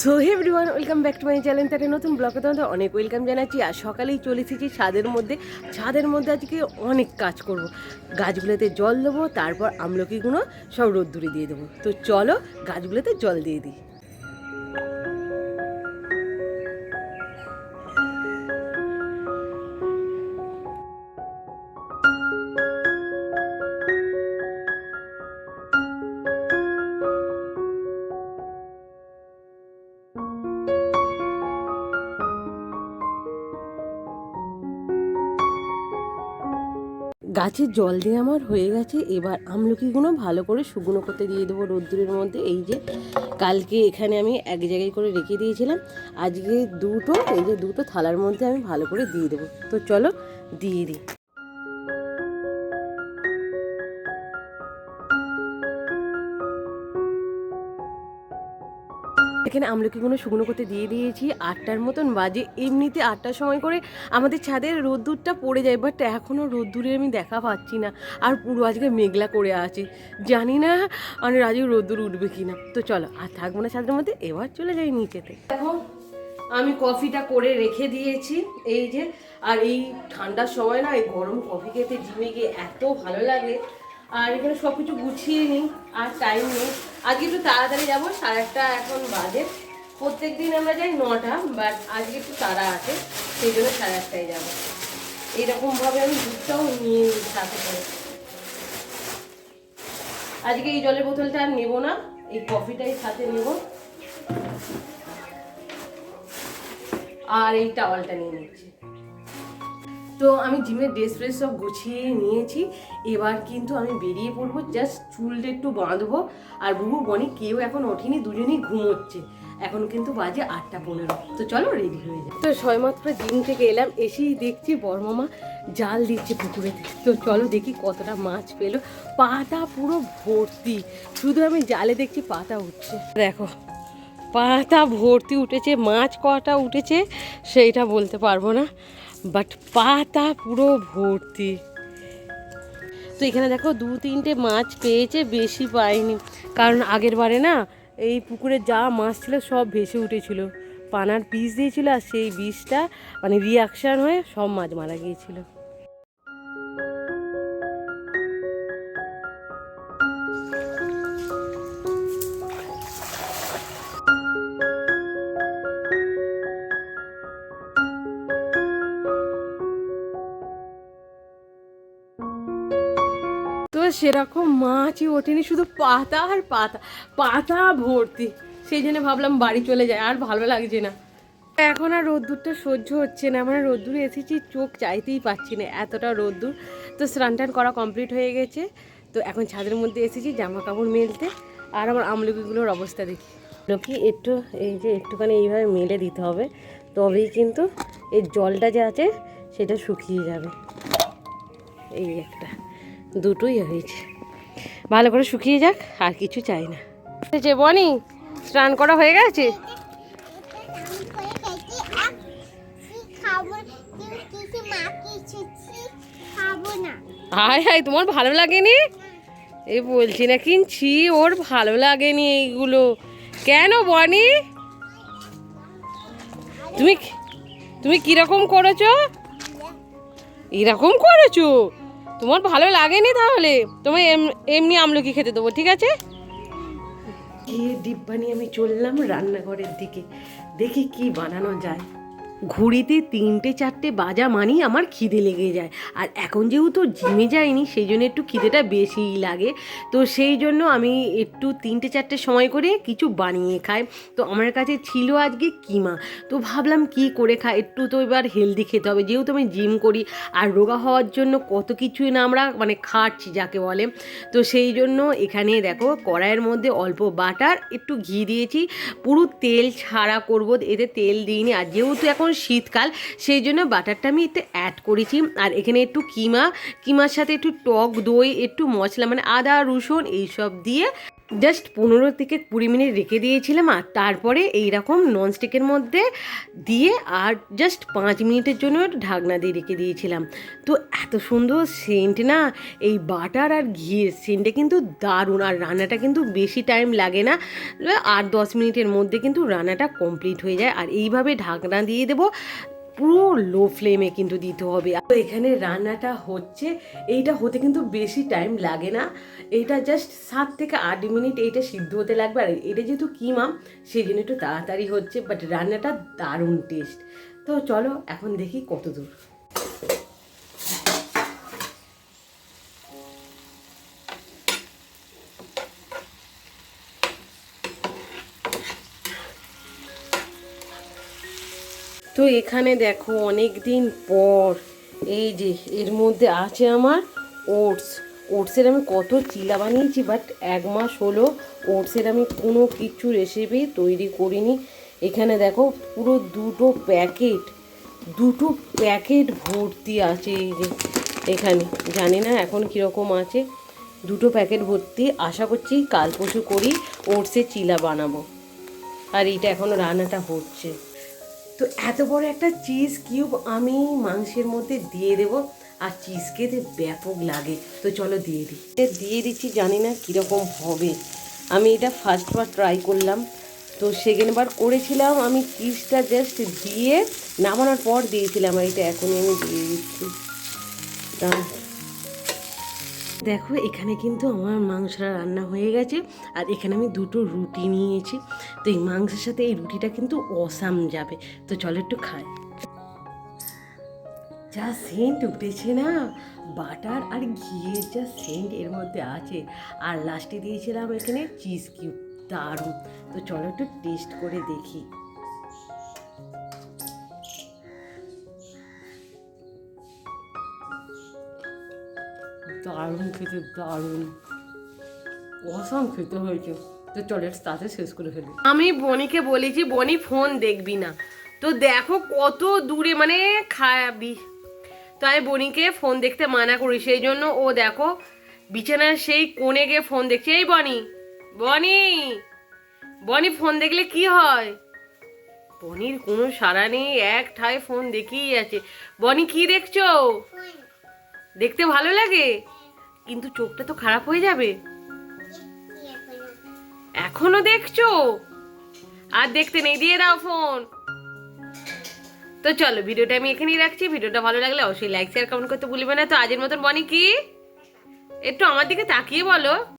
So hey everyone, welcome back to my channel. তার নতুন ব্লগে তোমাদের অনেক ওয়েলকাম জানাচ্ছি। আর সকালেই চলে এসেছি ছাদের মধ্যে আজকে অনেক কাজ করব। গাছগুলোতে জল দেবো, তারপর আমলকিগুলো সব রোদ্দুরে দিয়ে দেবো। তো চলো গাছগুলোতে জল দিয়ে দিই। গাছের জল দিয়ে আমার হয়ে গেছে। এবার আমলকিগুলো ভালো করে শুকনো করতে দিয়ে দেবো রোদ্দুরের মধ্যে। এই যে কালকে এখানে আমি এক জায়গায় করে রেখে দিয়েছিলাম, আজকে দুটো থালার মধ্যে আমি ভালো করে দিয়ে দেবো। তো চলো দিয়ে দিই। এখানে আমলকিগুলো শুকনো করতে দিয়ে দিয়েছি। 8টার মতন বাজে। এমনিতে 8টার সময় করে আমাদের ছাদের রোদ্দুরটা পড়ে যায়, বাট এখনও রোদ্দুরে আমি দেখা পাচ্ছি না। আর পুরো আজকে মেঘলা করে আছে, জানি না মানে আজকে রোদ্দুর উঠবে কি না। তো চলো আর থাকবো না ছাদের মধ্যে, এবার চলে যাই নিচেতে। দেখো আমি কফিটা করে রেখে দিয়েছি, এই যে। আর এই ঠান্ডার সময় না এই গরম কফি খেতে জিমে গিয়ে এত ভালো লাগে। আর এখানে সব কিছু গুছিয়ে নিই, আর টাইম নেই। আজকে একটু তাড়াতাড়ি যাবো, 1:30 এখন বাজে। প্রত্যেক দিন আমরা যাই 9টা, বাট আজকে একটু তাড়া আছে, সেই জন্য 1:30টায় যাবো। এইরকমভাবে আমি দুধটাও নিয়ে নিই সাথে করে। আজকে এই জলের বোতলটা আর নেবো না, এই কফিটাই সাথে নেব। আর এই টাওয়ালটা নিয়ে নিচ্ছি। তো আমি জিমের ড্রেস ফ্রেস সব গুছিয়ে নিয়েছি। এবার কিন্তু আমি বেরিয়ে পড়বো, জাস্ট চুলটা একটু বাঁধবো। আর বুবু বনি কেউ এখন ওঠেনি, দুজনেই ঘুমোচ্ছে। এখন কিন্তু বাজে 8:15। তো চলো রেডি হয়ে যায়। তো সবেমাত্র জিম থেকে এলাম, এসেই দেখছি বড়মামা জাল দিচ্ছে পুকুরেতে। তো চলো দেখি কতটা মাছ পেলো। পাতা পুরো ভর্তি, শুধু আমি জালে দেখছি পাতা উঠছে। দেখো পাতা ভর্তি উঠেছে, মাছ কটা উঠেছে সেইটা বলতে পারবো না, বাট পাতা পুরো ভর্তি। তো এখানে দেখো 2-3টে মাছ পেয়েছে, বেশি পাইনি। কারণ আগের বারে না এই পুকুরে যা মাছ ছিল সব ভেসে উঠেছিল, পানার বিষ দিয়েছিল, আর সেই বিষটা মানে রিয়াকশান হয়ে সব মাছ মারা গিয়েছিল। তো সেরকম মাছই ওঠেনি, শুধু পাতা আর পাতা, পাতা ভর্তি। সেই জন্য ভাবলাম বাড়ি চলে যায়, আর ভালো লাগছে না। এখন আর রোদ্দুরটা সহ্য হচ্ছে না, মানে রোদ্দুরে এসেছি চোখ চাইতেই পাচ্ছি না, এতটা রোদ্দুর। তো স্নান টান করা কমপ্লিট হয়ে গেছে। তো এখন ছাদের মধ্যে এসেছি জামা কাপড় মেলতে। আর আমার আমলকিগুলোর অবস্থা দেখি। আমলকি একটু এই যে একটুখানি এইভাবে মেলে দিতে হবে, তবেই কিন্তু এই জলটা যে আছে সেটা শুকিয়ে যাবে। এই একটা দুটোই হয়েছে, ভালো করে শুকিয়ে যাক, আর কিছু চাই না। যে বনি স্নান করা হয়ে গেছে? হায় হায়, তোমার ভালো লাগেনি? এই বলছি না কিনছি, ওর ভালো লাগেনি এইগুলো। কেন বনি, তুমি তুমি কিরকম করেছো? এরকম করেছো, তোমার ভালো লাগেনি? তাহলে তোমার এমনি আমলকি খেতে দেবো, ঠিক আছে? গিয়ে ডিব্বা নিয়ে আমি চললাম রান্নাঘরের দিকে, দেখি কি বানানো যায়। ঘুড়িতে 3-4টে বাজা মানেই আমার খিদে লেগে যায়। আর এখন যেহেতু জিমে যাইনি, সেই জন্য একটু খিদেটা বেশিই লাগে। তো সেই জন্য আমি একটু 3-4টে সময় করে কিছু বানিয়ে খাই। তো আমার কাছে ছিল আজকে কিমা। তো ভাবলাম কি করে খাই, একটু তো এবার হেলদি খেতে হবে, যেহেতু আমি জিম করি। আর রোগা হওয়ার জন্য কত কিছুই না আমরা মানে খাচ্ছি যাকে বলে। তো সেই জন্য এখানে দেখো কড়াইয়ের মধ্যে অল্প বাটার, একটু ঘি দিয়েছি, পুরো তেল ছাড়া করব, এতে তেল দিইনি। আর যেহেতু এখন শীতকাল, সেই জন্য বাটারটা আমি একটু অ্যাড করেছি। আর এখানে একটু কিমার সাথে একটু টক দই, একটু মশলা মানে আদা রসুন এইসব দিয়ে জাস্ট 15 থেকে 20 মিনিট রেখে দিয়েছিলাম, আর তারপরে এইরকম ননস্টিকের মধ্যে দিয়ে আর জাস্ট 5 মিনিটের জন্য একটু ঢাকনা দিয়ে রেখে দিয়েছিলাম। তো এত সুন্দর সেন্ট না, এই বাটার আর ঘিয়ের সেন্টটা কিন্তু দারুণ, আর রান্নাটা কিন্তু বেশি টাইম লাগে না, 8-10 মিনিটের মধ্যে কিন্তু রান্নাটা কমপ্লিট হয়ে যায়। আর এইভাবে ঢাকনা দিয়ে দেবো, পুরো লো ফ্লেমে কিন্তু দিতে হবে। তো এখানে রান্নাটা হচ্ছে, এইটা হতে কিন্তু বেশি টাইম লাগে না, এইটা জাস্ট 7 থেকে 8 মিনিট এইটা সিদ্ধ হতে লাগবে। আর এটা যেহেতু কিমা সেই জন্য একটু তাড়াতাড়ি হচ্ছে, বাট রান্নাটা দারুণ টেস্ট। তো চলো এখন দেখি কত দূর। তো এখানে দেখো অনেক দিন পর এই যে এর মধ্যে আছে আমার ওটসের আমি কত চিলা বানিয়েছি, বাট 1 মাস হলো ওটসের আমি কোনো কিছু রেসিপি তৈরি করিনি। এখানে দেখো পুরো দুটো প্যাকেট ভর্তি আছে। এই যে এখানে জানি না এখন কীরকম আছে, 2 প্যাকেট ভর্তি। আশা করছি কাল পরশু করি ওটসের চিলা বানাবো। আর এইটা এখনও রান্নাটা হচ্ছে। তো এত বড় একটা চিজ কিউব আমি মাংসের মধ্যে দিয়ে দেবো, আর চিজ খেতে ব্যাপক লাগে। তো চলো দিয়ে দিচ্ছি, জানি না কীরকম হবে। আমি এটা ফার্স্টবার ট্রাই করলাম, তো সেকেন্ডবার করেছিলাম আমি চিজটা জাস্ট দিয়ে নামানোর পর দিয়েছিলাম, আর এটা এখনই আমি দিয়ে দিচ্ছি। দেখো এখানে কিন্তু আমার মাংসটা রান্না হয়ে গেছে, আর এখানে আমি 2টো রুটি নিয়েছি। তো এই মাংসের সাথে এই রুটিটা কিন্তু অসাম যাবে। তো চলো একটু খাই। যা সেন্ট উঠেছে না, বাটার আর ঘিয়ের যা সেন্ট এর মধ্যে আছে, আর লাস্টে দিয়েছিলাম এখানে চিজ কিউব, দারুণ। তো চলো একটু টেস্ট করে দেখি। দারুণ খেতে, দারুণ অসাম খেতে হয়েছে। তো চলে তাতে শেষ করে ফেলি। আমি বনিকে বলেছি বনি ফোন দেখবি না, তো দেখো কত দূরে মানে খাবি। তো আমি বনিকে ফোন দেখতে মানা করি, সেই জন্য ও দেখো বিছানার সেই কোণে গিয়ে ফোন দেখছে। এই বনি বনি বনি ফোন দেখলে কি হয়? বনির কোনো সাড়া নেই, এক ঠায় ফোন দেখেই আছে। বনি কি দেখছো? দেখতে ভালো লাগে, কিন্তু চোখটা তো খারাপ হয়ে যাবে। এখনো দেখছো? আর দেখতে নেই, দিয়ে দাও ফোন। তো চলো ভিডিওটা আমি এখানেই রাখছি। ভিডিওটা ভালো লাগলে অবশ্যই লাইক শেয়ার কমেন্ট করতে ভুলবে না। তো আজের মতন বনি কি একটু আমার দিকে তাকিয়ে বলো।